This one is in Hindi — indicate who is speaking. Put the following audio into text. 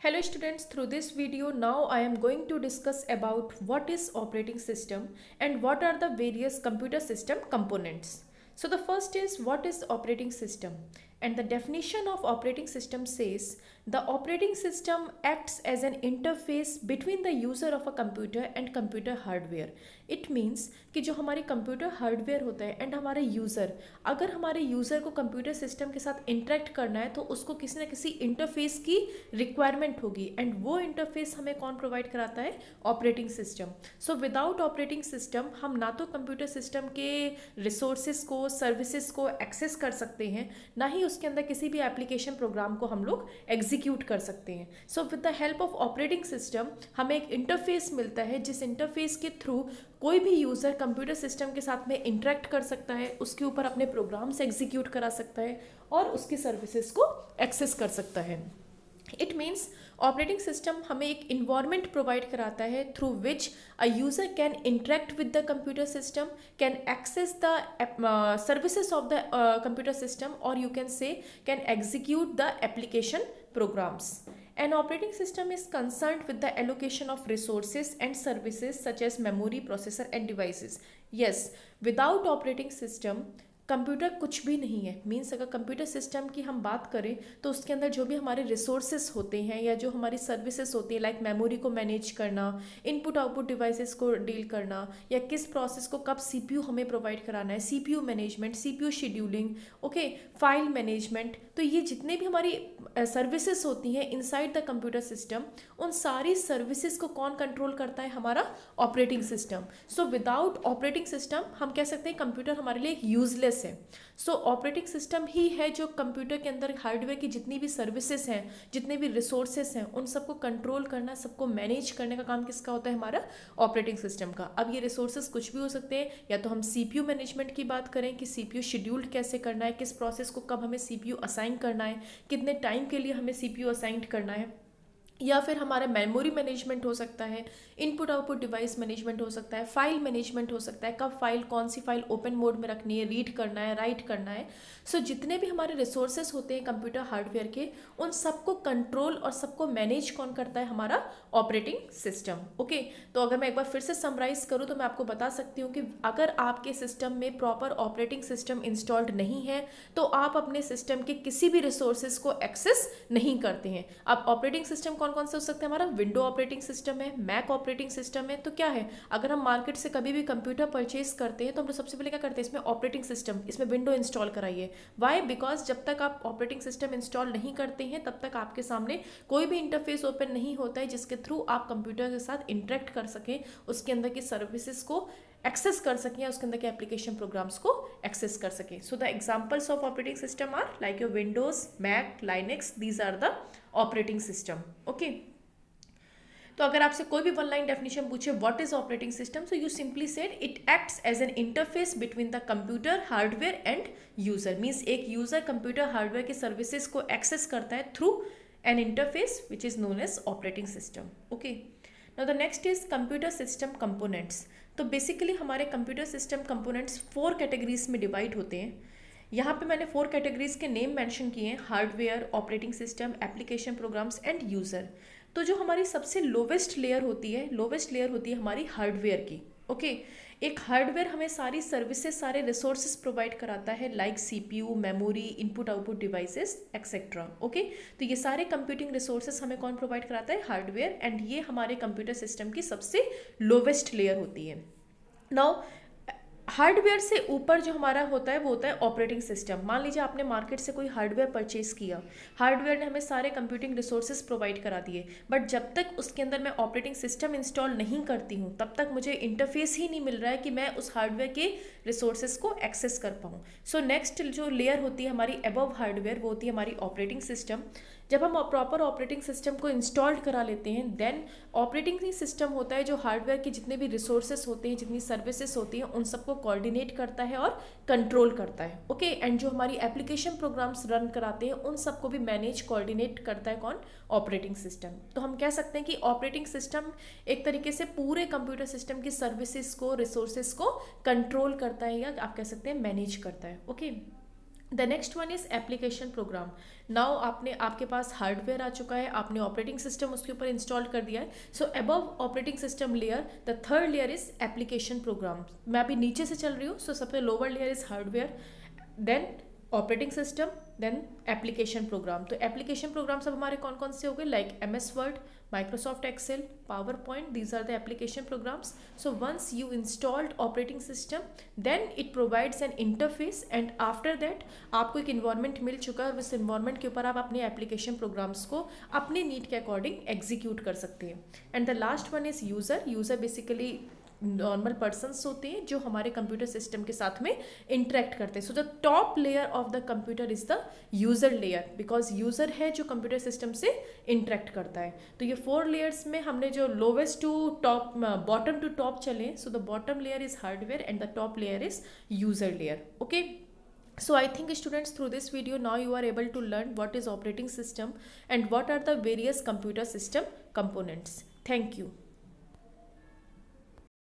Speaker 1: Hello students, through this video now I am going to discuss about what is operating system and what are the various computer system components. So the first is what is operating system, and the definition of operating system says the operating system acts as an interface between the user of a computer and computer hardware. It means कि जो हमारी कंप्यूटर हार्डवेयर होता है एंड हमारे यूज़र, अगर हमारे यूज़र को कंप्यूटर सिस्टम के साथ इंटरेक्ट करना है तो उसको किसी ना किसी इंटरफेस की रिक्वायरमेंट होगी, एंड वो इंटरफेस हमें कौन प्रोवाइड कराता है? Operating system. So without operating system हम ना तो कंप्यूटर सिस्टम के रिसोर्सेज को, सर्विसेज को एक्सेस कर सकते हैं, ना ही उसके अंदर किसी भी एप्लीकेशन प्रोग्राम को हम लोग एग्जीक्यूट कर सकते हैं. So with the help of operating system हमें एक इंटरफेस मिलता है जिस इंटरफेस के थ्रू कोई भी यूज़र कंप्यूटर सिस्टम के साथ में इंटरेक्ट कर सकता है, उसके ऊपर अपने प्रोग्राम्स एग्जीक्यूट करा सकता है और उसकी सर्विसेज को एक्सेस कर सकता है. इट मीन्स ऑपरेटिंग सिस्टम हमें एक इन्वायरमेंट प्रोवाइड कराता है through which a user can interact with the computer system, can access the services of the computer system, और you can say can execute the application programs. An operating system is concerned with the allocation of resources and services such as memory, processor and devices. Yes, without operating system computer कुछ भी नहीं है. मीन्स अगर कंप्यूटर सिस्टम की हम बात करें तो उसके अंदर जो भी हमारे रिसोर्सेज होते हैं या जो हमारी सर्विसेज होती है, लाइक मेमोरी को मैनेज करना, इनपुट आउटपुट डिवाइसेस को डील करना, या किस प्रोसेस को कब सीपीयू हमें प्रोवाइड कराना है, CPU management, CPU scheduling, okay, file management, तो ये जितने भी हमारी सर्विसेज होती हैं इनसाइड द कंप्यूटर सिस्टम, उन सारी सर्विसेज को कौन कंट्रोल करता है? हमारा operating system. So without operating system हम कह सकते हैं कंप्यूटर हमारे लिए एक यूजलेस है. सो ऑपरेटिंग सिस्टम ही है जो कंप्यूटर के अंदर हार्डवेयर की जितनी भी सर्विसेज हैं, जितने भी रिसोर्सेज हैं, उन सबको कंट्रोल करना, सबको मैनेज करने का काम किसका होता है? हमारा ऑपरेटिंग सिस्टम का. अब ये रिसोर्सेज कुछ भी हो सकते हैं, या तो हम सीपीयू मैनेजमेंट की बात करें कि सीपीयू शेड्यूल्ड कैसे करना है, किस प्रोसेस को कब हमें सीपीयू असाइन करना है, कितने टाइम के लिए हमें सीपीयू असाइन करना है, या फिर हमारा मेमोरी मैनेजमेंट हो सकता है, इनपुट आउटपुट डिवाइस मैनेजमेंट हो सकता है, फाइल मैनेजमेंट हो सकता है, कब फाइल, कौन सी फाइल ओपन मोड में रखनी है, रीड करना है, राइट करना है. सो जितने भी हमारे रिसोर्सेज होते हैं कंप्यूटर हार्डवेयर के, उन सबको कंट्रोल और सबको मैनेज कौन करता है? हमारा ऑपरेटिंग सिस्टम. ओके, तो अगर मैं एक बार फिर से समराइज करूँ तो मैं आपको बता सकती हूँ कि अगर आपके सिस्टम में प्रॉपर ऑपरेटिंग सिस्टम इंस्टॉल्ड नहीं है तो आप अपने सिस्टम के किसी भी रिसोर्सेज को एक्सेस नहीं करते हैं. अब ऑपरेटिंग सिस्टम कौन कौन से हो सकते हैं? हमारा विंडो ऑपरेटिंग सिस्टम है, मैक ऑपरेटिंग सिस्टम है. तो क्या है, अगर हम मार्केट से कभी भी कंप्यूटर परचेज करते हैं तो हम लोग सबसे पहले क्या करते हैं? इसमें ऑपरेटिंग सिस्टम, इसमें विंडो इंस्टॉल कराइए. वाई? बिकॉज जब तक आप ऑपरेटिंग सिस्टम इंस्टॉल नहीं करते हैं तब तक आपके सामने कोई भी इंटरफेस ओपन नहीं होता है जिसके थ्रू आप कंप्यूटर के साथ इंटरेक्ट कर सकें, उसके अंदर की सर्विसेज को एक्सेस कर सकें या उसके अंदर के एप्लीकेशन प्रोग्राम्स को एक्सेस कर सकें. So the examples of operating system are like your Windows, Mac, Linux, these are the operating system. Okay, तो अगर आपसे कोई भी वन लाइन डेफिनेशन पूछे what is operating system, so you simply said it acts as an interface between the computer hardware and user. Means एक यूजर कंप्यूटर हार्डवेयर की सर्विसेज को एक्सेस करता है through an interface which is known as operating system. Okay, now the next is computer system components. तो बेसिकली हमारे कंप्यूटर सिस्टम कंपोनेंट्स 4 कैटेगरीज में डिवाइड होते हैं. यहाँ पे मैंने 4 कैटेगरीज के नेम मेंशन किए हैं: hardware, operating system, application programs end user. तो जो हमारी सबसे लोवेस्ट लेयर होती है हमारी हार्डवेयर की. ओके, एक हार्डवेयर हमें सारी सर्विसेज, सारे रिसोर्सेज प्रोवाइड कराता है, like CPU, memory, input output devices etcetera. Okay, तो ये सारे कंप्यूटिंग रिसोर्सेज हमें कौन प्रोवाइड कराता है? हार्डवेयर. एंड ये हमारे कंप्यूटर सिस्टम की सबसे लोवेस्ट लेयर होती है. नाउ हार्डवेयर से ऊपर जो हमारा होता है वो होता है ऑपरेटिंग सिस्टम. मान लीजिए आपने मार्केट से कोई हार्डवेयर परचेज किया, हार्डवेयर ने हमें सारे कंप्यूटिंग रिसोर्सेज प्रोवाइड करा दिए, बट जब तक उसके अंदर मैं ऑपरेटिंग सिस्टम इंस्टॉल नहीं करती हूँ तब तक मुझे इंटरफेस ही नहीं मिल रहा है कि मैं उस हार्डवेयर के रिसोर्सेज को एक्सेस कर पाऊँ. सो नेक्स्ट जो लेयर होती है हमारी अबव हार्डवेयर, वो होती है हमारी ऑपरेटिंग सिस्टम. जब हम प्रॉपर ऑपरेटिंग सिस्टम को इंस्टॉल्ड करा लेते हैं, देन ऑपरेटिंग सिस्टम होता है जो हार्डवेयर के जितने भी रिसोर्सेज होते हैं, जितनी सर्विसेज होती हैं, उन सबको कोऑर्डिनेट करता है और कंट्रोल करता है. ओके, एंड जो हमारी एप्लीकेशन प्रोग्राम्स रन कराते हैं उन सबको भी मैनेज, कोऑर्डिनेट करता है कौन? Operating system. तो हम कह सकते हैं कि ऑपरेटिंग सिस्टम एक तरीके से पूरे कंप्यूटर सिस्टम की सर्विसेज को, रिसोर्सेज को कंट्रोल करता है, या आप कह सकते हैं मैनेज करता है. Okay, the next one is application programme. Now आपके पास हार्डवेयर आ चुका है, आपने ऑपरेटिंग सिस्टम उसके ऊपर इंस्टॉल कर दिया है. So above operating system layer the third layer is application program. मैं अभी नीचे से चल रही हूँ. सो सबसे lower layer is hardware, then operating system, then application program. तो एप्लीकेशन प्रोग्राम सब हमारे कौन कौन से हो गए, like MS Word, Microsoft Excel, PowerPoint. These are the application programs. So once you installed operating system, then it provides an interface, and after that आपको एक environment मिल चुका है और उस environment के ऊपर आप अपने application programs को अपने need के according execute कर सकते हैं. And the last one is user. User basically normal persons होते हैं जो हमारे कंप्यूटर सिस्टम के साथ में इंटरेक्ट करते हैं. So the top layer of the computer is the user layer, because user है जो कंप्यूटर सिस्टम से इंटरेक्ट करता है. तो ये 4 लेयर्स में हमने जो lowest to top, bottom to top चले. So the bottom layer is hardware and the top layer is user layer. Okay, so I think students, through this video now you are able to learn what is operating system and what are the various computer system components. Thank you.